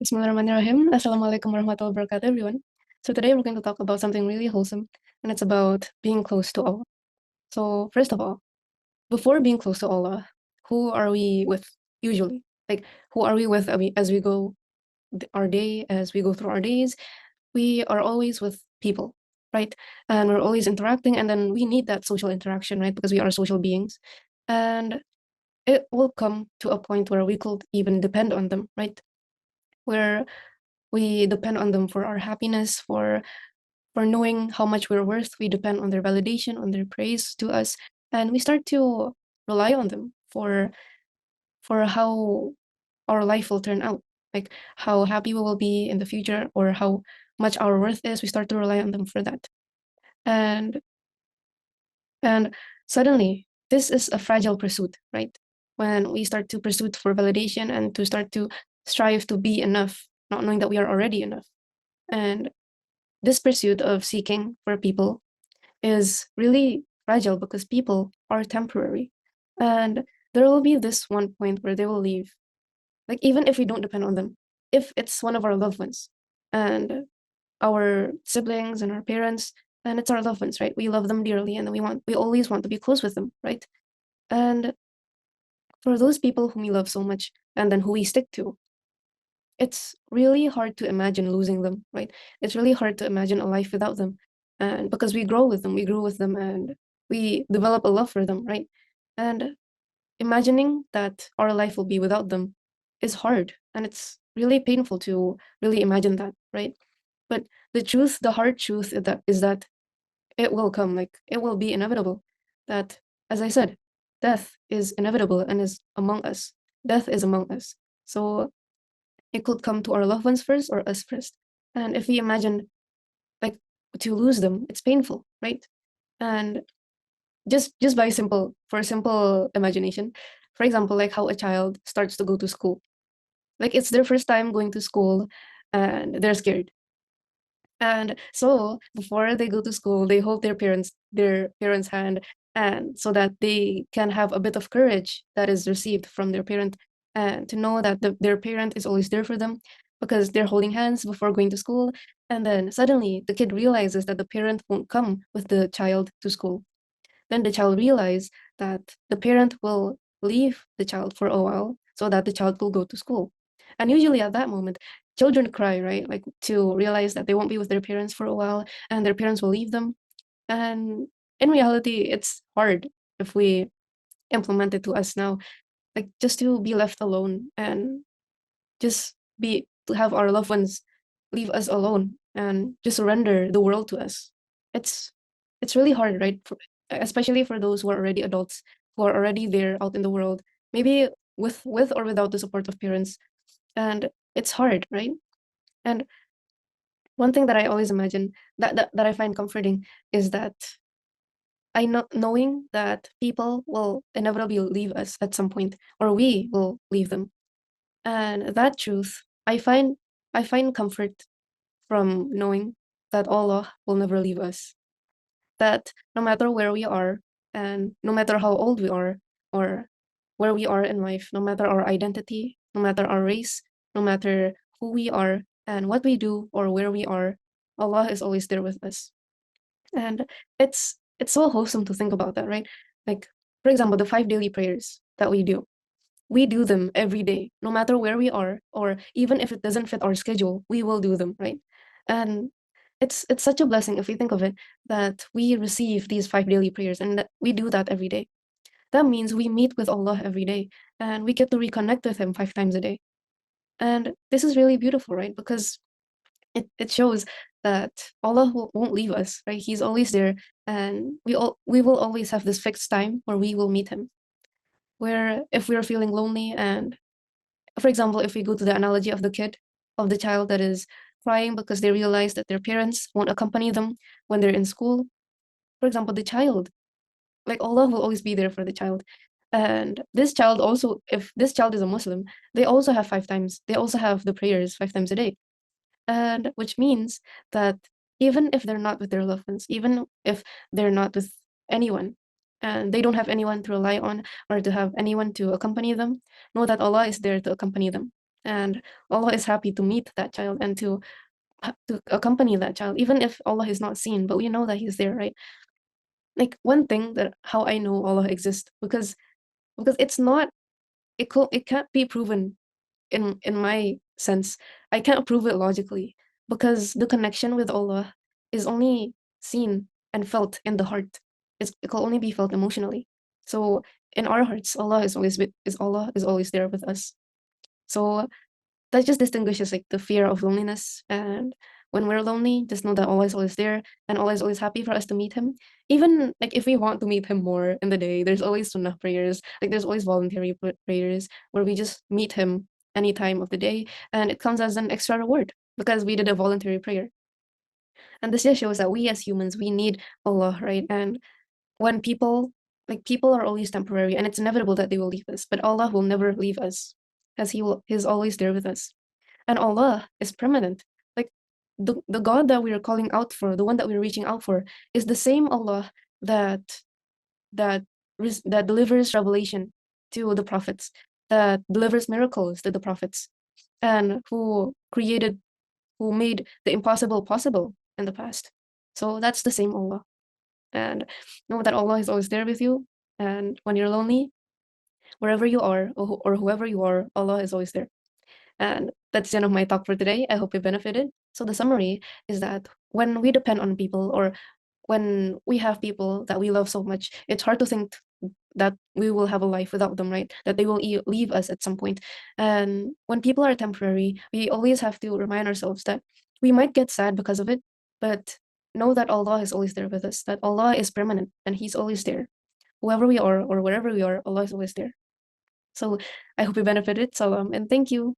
Bismillahirrahmanirrahim. Assalamualaikum warahmatullahi wabarakatuh, everyone. So today we're going to talk about something really wholesome, and it's about being close to Allah. So first of all, before being close to Allah, who are we with usually? Like, who are we with as we go our day, as we go through our days? We are always with people, right? And we're always interacting, and then we need that social interaction, right? Because we are social beings. And it will come to a point where we could even depend on them, right? Where we depend on them for our happiness, for knowing how much we're worth. We depend on their validation, on their praise to us, and we start to rely on them for how our life will turn out, like how happy we will be in the future or how much our worth is. We start to rely on them for that. And and suddenly this is a fragile pursuit, right? When we start to pursue for validation and to start to strive to be enough, not knowing that we are already enough. And this pursuit of seeking for people is really fragile because people are temporary. And there will be this one point where they will leave. Like, even if we don't depend on them, if it's one of our loved ones and our siblings and our parents, and it's our loved ones, right? We love them dearly and we always want to be close with them, right? And for those people whom we love so much and then who we stick to, it's really hard to imagine losing them, right? It's really hard to imagine a life without them. And because we grow with them, we grew with them and we develop a love for them, right? And imagining that our life will be without them is hard. And it's really painful to really imagine that, right? But the truth, the hard truth is that it will come, like it will be inevitable. That, as I said, death is inevitable and is among us. Death is among us. So it could come to our loved ones first or us first. And if we imagine like to lose them, it's painful, right? And just by simple imagination, for example, like how a child starts to go to school. Like it's their first time going to school and they're scared. And so before they go to school, they hold their parents' hand and so that they can have a bit of courage that is received from their parent and to know that their parent is always there for them because they're holding hands before going to school. And then suddenly the kid realizes that the parent won't come with the child to school. Then the child realizes that the parent will leave the child for a while so that the child will go to school. And usually at that moment, children cry, right? Like to realize that they won't be with their parents for a while and their parents will leave them. And in reality, it's hard if we implement it to us now, like just to be left alone and just be to have our loved ones leave us alone and just surrender the world to us. It's it's really hard, right? Especially for those who are already adults, who are already there out in the world, maybe with or without the support of parents. And it's hard, right? And one thing that I always imagine that I find comforting is that I know knowing that people will inevitably leave us at some point, or we will leave them. And that truth, I find comfort from knowing that Allah will never leave us. That no matter where we are, and no matter how old we are, or where we are in life, no matter our identity, no matter our race, no matter who we are and what we do or where we are, Allah is always there with us. And it's so wholesome to think about that, right? Like, for example, the 5 daily prayers that we do them every day, no matter where we are, or even if it doesn't fit our schedule, we will do them, right? And it's such a blessing if we think of it that we receive these 5 daily prayers and that we do that every day. That means we meet with Allah every day and we get to reconnect with Him 5 times a day. And this is really beautiful, right? Because it shows that Allah won't leave us, right? He's always there, and we will always have this fixed time where we will meet Him. Where if we are feeling lonely and for example, if we go to the analogy of the child that is crying because they realize that their parents won't accompany them when they're in school. For example, the child, like Allah will always be there for the child. And this child also, if this child is a Muslim, they also have 5 times, they also have the prayers 5 times a day. And which means that even if they're not with their loved ones, even if they're not with anyone, and they don't have anyone to rely on or to have anyone to accompany them, know that Allah is there to accompany them. and Allah is happy to meet that child and to accompany that child, even if Allah is not seen, but we know that He's there, right? Like one thing that how I know Allah exists, because it's not it can't be proven in my sense. I can't prove it logically because the connection with Allah is only seen and felt in the heart. It can only be felt emotionally. So in our hearts, Allah is always there with us. So that just distinguishes like the fear of loneliness. And when we're lonely, just know that Allah is always there and Allah is always happy for us to meet Him. Even like if we want to meet Him more in the day, there's always sunnah prayers. Like there's always voluntary prayers where we just meet Him any time of the day, and it comes as an extra reward because we did a voluntary prayer. And this just shows that we as humans we need Allah, right? And when people are always temporary, and it's inevitable that they will leave us, but Allah will never leave us, as He's always there with us. And Allah is permanent. Like the God that we are calling out for, the one that we're reaching out for, is the same Allah that that that delivers revelation to the prophets, that delivers miracles to the prophets, and who made the impossible possible in the past. So that's the same Allah. And know that Allah is always there with you. And when you're lonely, wherever you are, or whoever you are, Allah is always there. And that's the end of my talk for today. I hope you benefited. So the summary is that when we depend on people, or when we have people that we love so much, it's hard to think that we will have a life without them, right? That they will leave us at some point. And when people are temporary, we always have to remind ourselves that we might get sad because of it, but know that Allah is always there with us, that Allah is permanent and He's always there. Whoever we are or wherever we are, Allah is always there. So I hope you benefited. So and thank you.